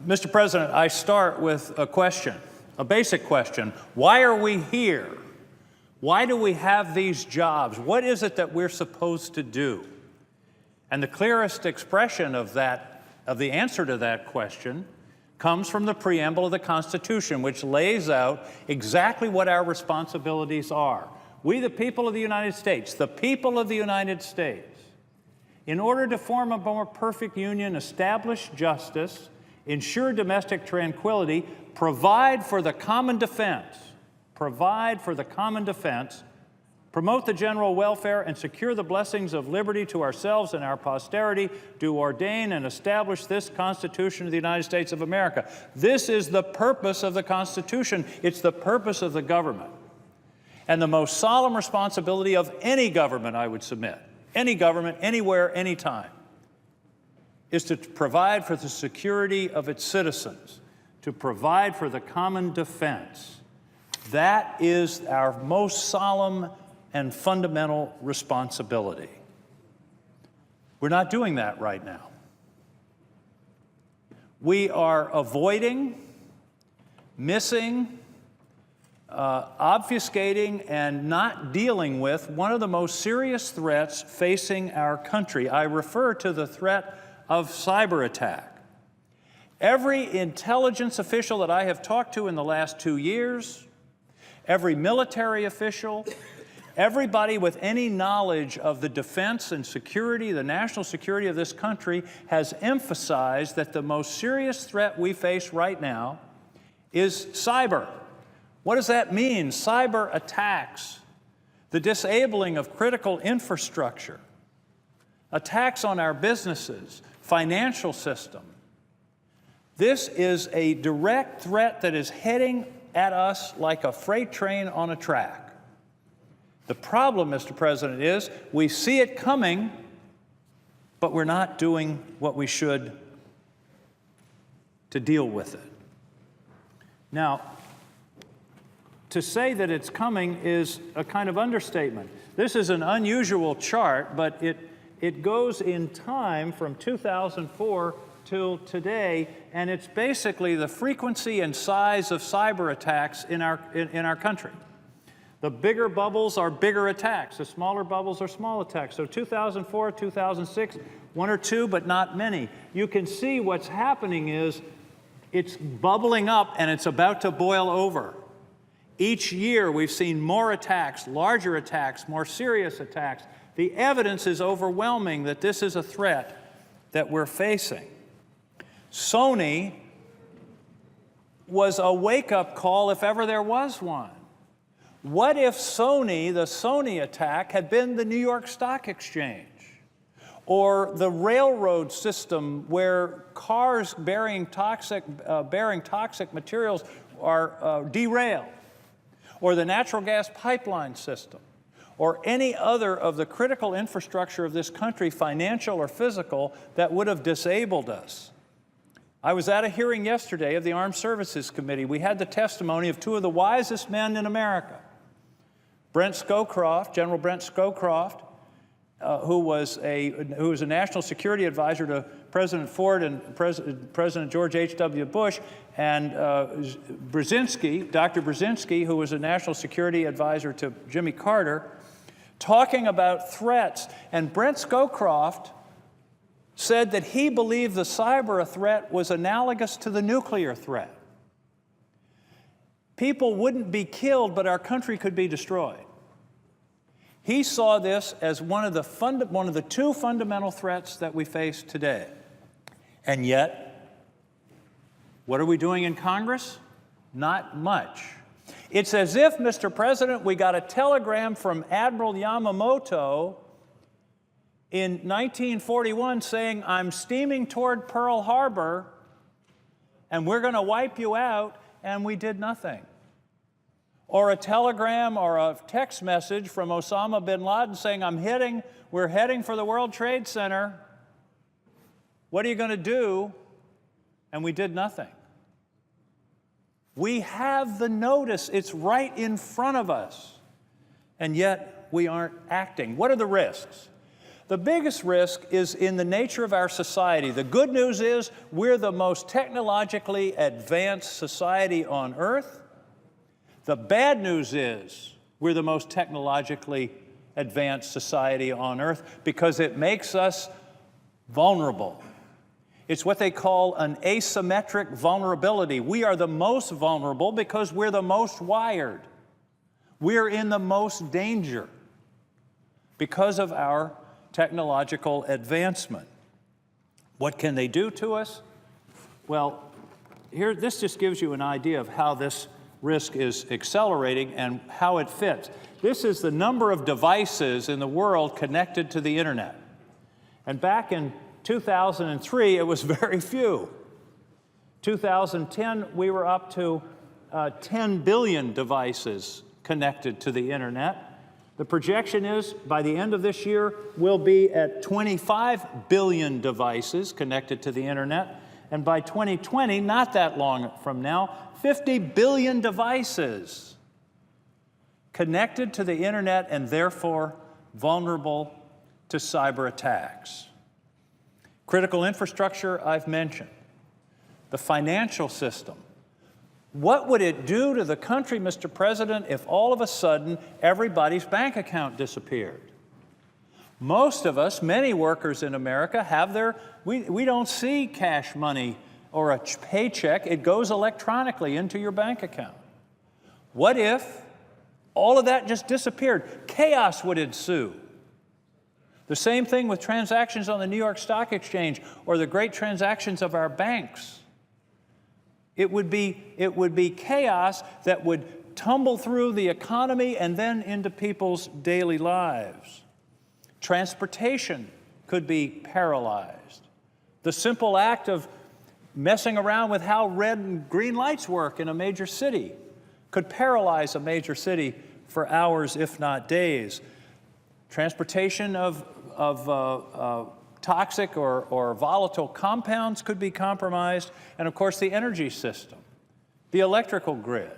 Mr. President, I start with a question, a basic question. Why are we here? Why do we have these jobs? What is it that we're supposed to do? And the clearest expression of the answer to that question comes from the preamble of the Constitution, which lays out exactly what our responsibilities are. We, the people of the United States, in order to form a more perfect union, establish justice, ensure domestic tranquility, provide for the common defense, promote the general welfare, and secure the blessings of liberty to ourselves and our posterity, do ordain and establish this Constitution of the United States of America. This is the purpose of the Constitution. It's the purpose of the government. And the most solemn responsibility of any government, I would submit, any government, anywhere, anytime, is to provide for the security of its citizens, to provide for the common defense. That is our most solemn and fundamental responsibility. We're not doing that right now. We are avoiding, missing, obfuscating, and not dealing with one of the most serious threats facing our country. I refer to the threat of cyber attack. Every intelligence official that I have talked to in the last 2 years, every military official, everybody with any knowledge of the defense and security, the national security of this country, has emphasized that the most serious threat we face right now is cyber. What does that mean? Cyber attacks, the disabling of critical infrastructure, attacks on our businesses, financial system. This is a direct threat that is heading at us like a freight train on a track. The problem, Mr. President, is we see it coming, but we're not doing what we should to deal with it. Now, to say that it's coming is a kind of understatement. This is an unusual chart, but it goes in time from 2004 till today, and it's basically the frequency and size of cyber attacks in our country. The bigger bubbles are bigger attacks. The smaller bubbles are small attacks. So 2004, 2006, one or two, but not many. You can see what's happening is it's bubbling up and it's about to boil over. Each year we've seen more attacks, larger attacks, more serious attacks. The evidence is overwhelming that this is a threat that we're facing. Sony was a wake-up call if ever there was one. What if the Sony attack had been the New York Stock Exchange or the railroad system where cars bearing toxic materials are derailed, or the natural gas pipeline system, or any other of the critical infrastructure of this country, financial or physical, that would have disabled us? I was at a hearing yesterday of the Armed Services Committee. We had the testimony of two of the wisest men in America. General Brent Scowcroft, who was a national security advisor to President Ford and President George H.W. Bush, and Dr. Brzezinski, who was a national security advisor to Jimmy Carter, talking about threats. And Brent Scowcroft said that he believed the cyber threat was analogous to the nuclear threat. People wouldn't be killed, but our country could be destroyed. He saw this as one of the two fundamental threats that we face today. And yet, what are we doing in Congress? Not much. It's as if, Mr. President, we got a telegram from Admiral Yamamoto in 1941 saying, "I'm steaming toward Pearl Harbor, and we're going to wipe you out," and we did nothing. Or a telegram or a text message from Osama bin Laden saying, we're heading for the World Trade Center. What are you going to do? And we did nothing. We have the notice. It's right in front of us. And yet we aren't acting. What are the risks? The biggest risk is in the nature of our society. The good news is we're the most technologically advanced society on earth. The bad news is we're the most technologically advanced society on earth because it makes us vulnerable. It's what they call an asymmetric vulnerability. We are the most vulnerable because we're the most wired. We're in the most danger because of our technological advancement. What can they do to us? Well, this just gives you an idea of how this risk is accelerating and how it fits. This is the number of devices in the world connected to the internet. And back in 2003, it was very few. 2010, we were up to 10 billion devices connected to the internet. The projection is by the end of this year, we'll be at 25 billion devices connected to the internet. And by 2020, not that long from now, 50 billion devices connected to the internet and therefore vulnerable to cyber attacks. Critical infrastructure, I've mentioned. The financial system. What would it do to the country, Mr. President, if all of a sudden everybody's bank account disappeared? Most of us, many workers in America, have we don't see cash money or a paycheck. It goes electronically into your bank account. What if all of that just disappeared? Chaos would ensue. The same thing with transactions on the New York Stock Exchange or the great transactions of our banks. It would be chaos that would tumble through the economy and then into people's daily lives. Transportation could be paralyzed. The simple act of messing around with how red and green lights work in a major city could paralyze a major city for hours, if not days. Transportation of toxic or volatile compounds could be compromised, and of course the energy system, the electrical grid.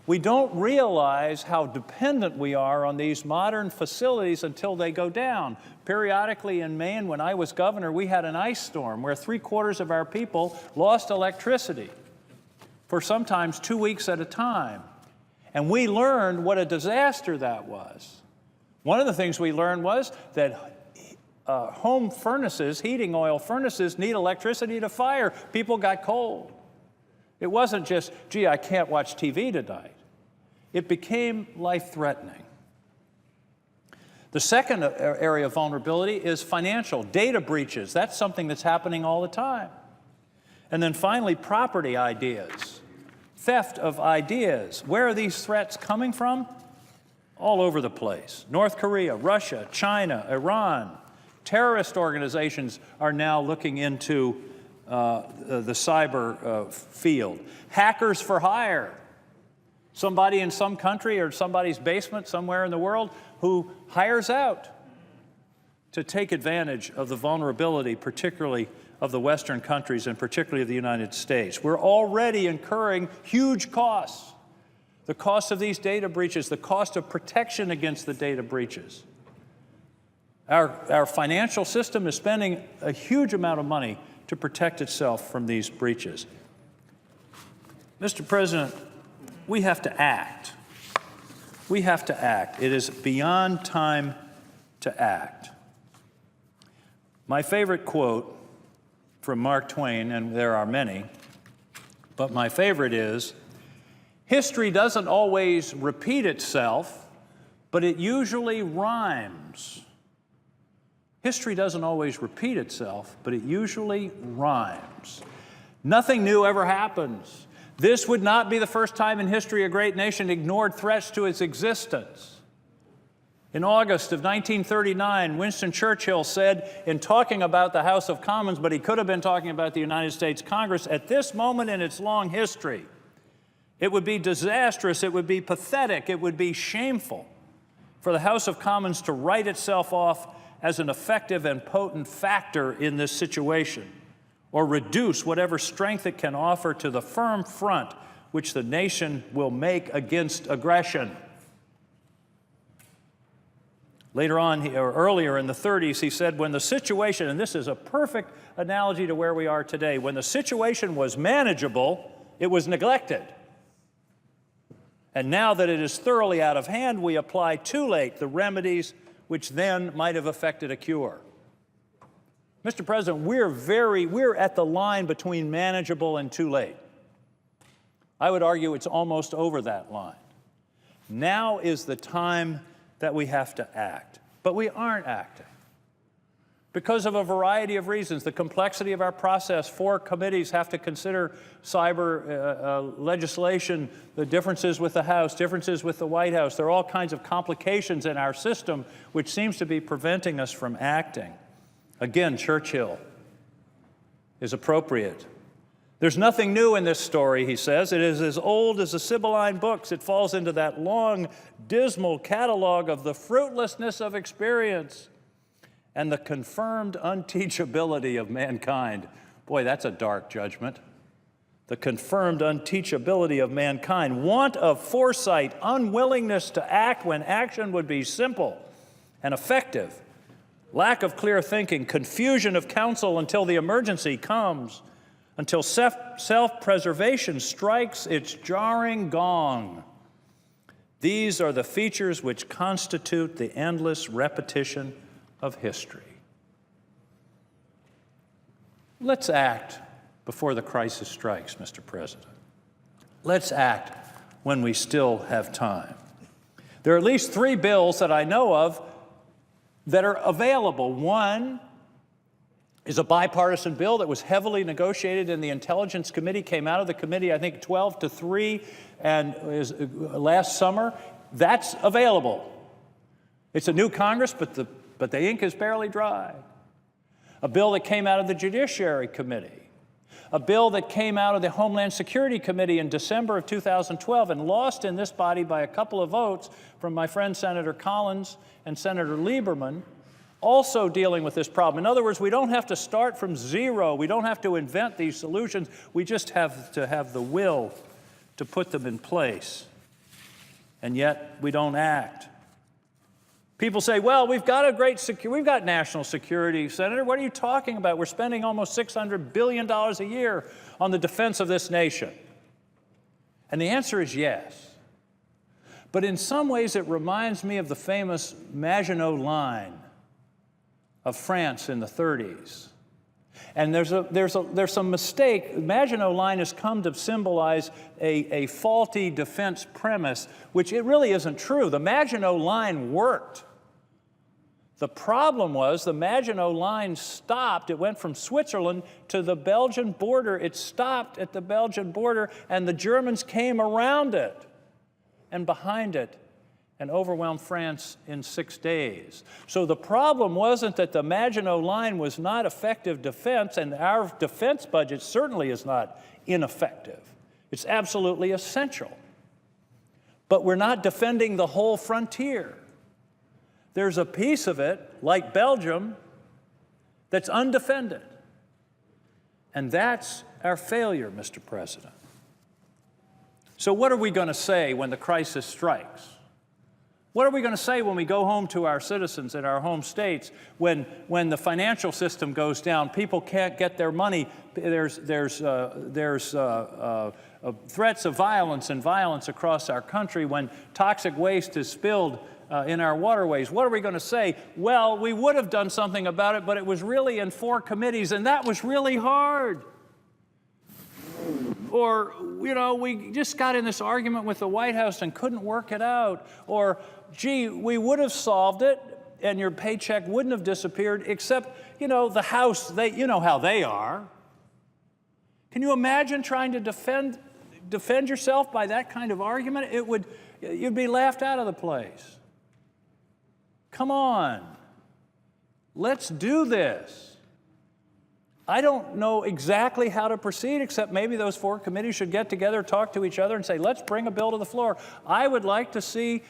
We don't realize how dependent we are on these modern facilities until they go down. Periodically in Maine, when I was governor, we had an ice storm where 3/4 of our people lost electricity for sometimes 2 weeks at a time. And we learned what a disaster that was. One of the things we learned was that home furnaces, heating oil furnaces, need electricity to fire. People got cold. It wasn't just, gee, I can't watch TV tonight. It became life-threatening. The second area of vulnerability is financial data breaches. That's something that's happening all the time. And then finally, property ideas, theft of ideas. Where are these threats coming from? All over the place. North Korea, Russia, China, Iran. Terrorist organizations are now looking into the cyber field. Hackers for hire. Somebody in some country or somebody's basement somewhere in the world who hires out to take advantage of the vulnerability, particularly of the Western countries and particularly of the United States. We're already incurring huge costs. The cost of these data breaches, the cost of protection against the data breaches. Our financial system is spending a huge amount of money to protect itself from these breaches. Mr. President, we have to act. We have to act. It is beyond time to act. My favorite quote from Mark Twain, and there are many, but my favorite is, "History doesn't always repeat itself, but it usually rhymes." History doesn't always repeat itself, but it usually rhymes. Nothing new ever happens. This would not be the first time in history a great nation ignored threats to its existence. In August of 1939, Winston Churchill said, in talking about the House of Commons, but he could have been talking about the United States Congress, at this moment in its long history, it would be disastrous, it would be pathetic, it would be shameful for the House of Commons to write itself off as an effective and potent factor in this situation, or reduce whatever strength it can offer to the firm front which the nation will make against aggression. Later on, or earlier in the 30s, he said, when the situation, and this is a perfect analogy to where we are today, when the situation was manageable, it was neglected. And now that it is thoroughly out of hand, we apply too late the remedies which then might have effected a cure. Mr. President, we're at the line between manageable and too late. I would argue it's almost over that line. Now is the time that we have to act, but we aren't acting because of a variety of reasons. The complexity of our process, 4 committees have to consider cyber legislation, the differences with the House, differences with the White House. There are all kinds of complications in our system which seems to be preventing us from acting. Again, Churchill is appropriate. There's nothing new in this story, he says. It is as old as the Sibylline books. It falls into that long, dismal catalog of the fruitlessness of experience and the confirmed unteachability of mankind. Boy, that's a dark judgment. The confirmed unteachability of mankind. Want of foresight, unwillingness to act when action would be simple and effective. Lack of clear thinking, confusion of counsel until the emergency comes, until self-preservation strikes its jarring gong. These are the features which constitute the endless repetition of history. Let's act before the crisis strikes, Mr. President. Let's act when we still have time. There are at least 3 bills that I know of that are available. One is a bipartisan bill that was heavily negotiated in the Intelligence Committee, came out of the committee, I think, 12-3, and is last summer. That's available. It's a new Congress, but the ink is barely dry. A bill that came out of the Judiciary Committee. A bill that came out of the Homeland Security Committee in December of 2012 and lost in this body by a couple of votes from my friend Senator Collins and Senator Lieberman, also dealing with this problem. In other words, we don't have to start from zero. We don't have to invent these solutions. We just have to have the will to put them in place. And yet, we don't act. People say, well, we've got national security, Senator. What are you talking about? We're spending almost $600 billion a year on the defense of this nation. And the answer is yes. But in some ways, it reminds me of the famous Maginot Line of France in the 30s. And there's some mistake. Maginot Line has come to symbolize a faulty defense premise, which it really isn't true. The Maginot Line worked. The problem was the Maginot Line stopped. It went from Switzerland to the Belgian border. It stopped at the Belgian border, and the Germans came around it and behind it and overwhelmed France in 6 days. So the problem wasn't that the Maginot Line was not effective defense, and our defense budget certainly is not ineffective. It's absolutely essential. But we're not defending the whole frontier. There's a piece of it, like Belgium, that's undefended. And that's our failure, Mr. President. So what are we going to say when the crisis strikes? What are we going to say when we go home to our citizens in our home states, when the financial system goes down, people can't get their money, there's threats of violence and violence across our country, when toxic waste is spilled in our waterways? What are we going to say? Well, we would have done something about it, but it was really in 4 committees, and that was really hard. Or, we just got in this argument with the White House and couldn't work it out. Or, gee, we would have solved it and your paycheck wouldn't have disappeared, except, the House, you know how they are. Can you imagine trying to defend yourself by that kind of argument? You'd be laughed out of the place. Come on. Let's do this. I don't know exactly how to proceed, except maybe those 4 committees should get together, talk to each other, and say, let's bring a bill to the floor. I would like to see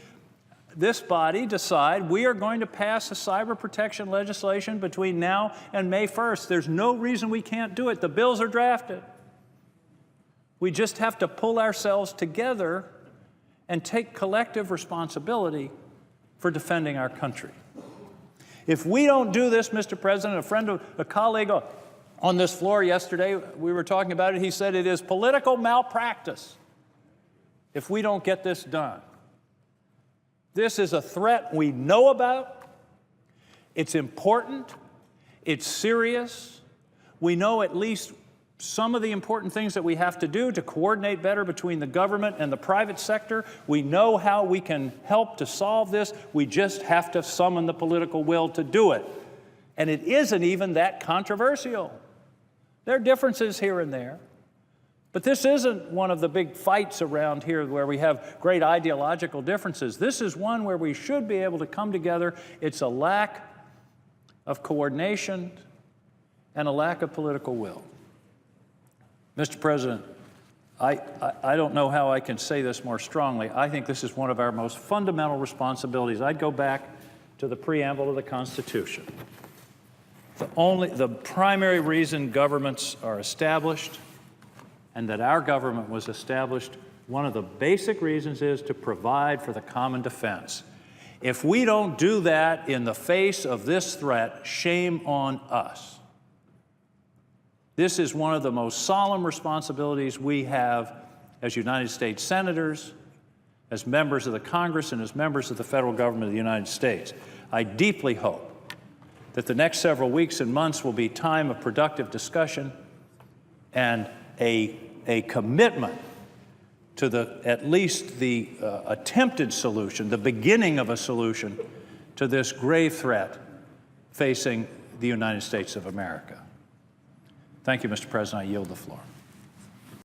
this body decide we are going to pass a cyber protection legislation between now and May 1st. There's no reason we can't do it. The bills are drafted. We just have to pull ourselves together and take collective responsibility for defending our country. If we don't do this, Mr. President, a colleague on this floor yesterday, we were talking about it, he said it is political malpractice if we don't get this done. This is a threat we know about. It's important. It's serious. We know at least some of the important things that we have to do to coordinate better between the government and the private sector. We know how we can help to solve this. We just have to summon the political will to do it. And it isn't even that controversial. There are differences here and there. But this isn't one of the big fights around here where we have great ideological differences. This is one where we should be able to come together. It's a lack of coordination and a lack of political will. Mr. President, I don't know how I can say this more strongly. I think this is one of our most fundamental responsibilities. I'd go back to the preamble of the Constitution. The primary reason governments are established and that our government was established, one of the basic reasons is to provide for the common defense. If we don't do that in the face of this threat, shame on us. This is one of the most solemn responsibilities we have as United States senators, as members of the Congress, and as members of the federal government of the United States. I deeply hope that the next several weeks and months will be time of productive discussion and a commitment to at least the attempted solution, the beginning of a solution to this grave threat facing the United States of America. Thank you, Mr. President. I yield the floor.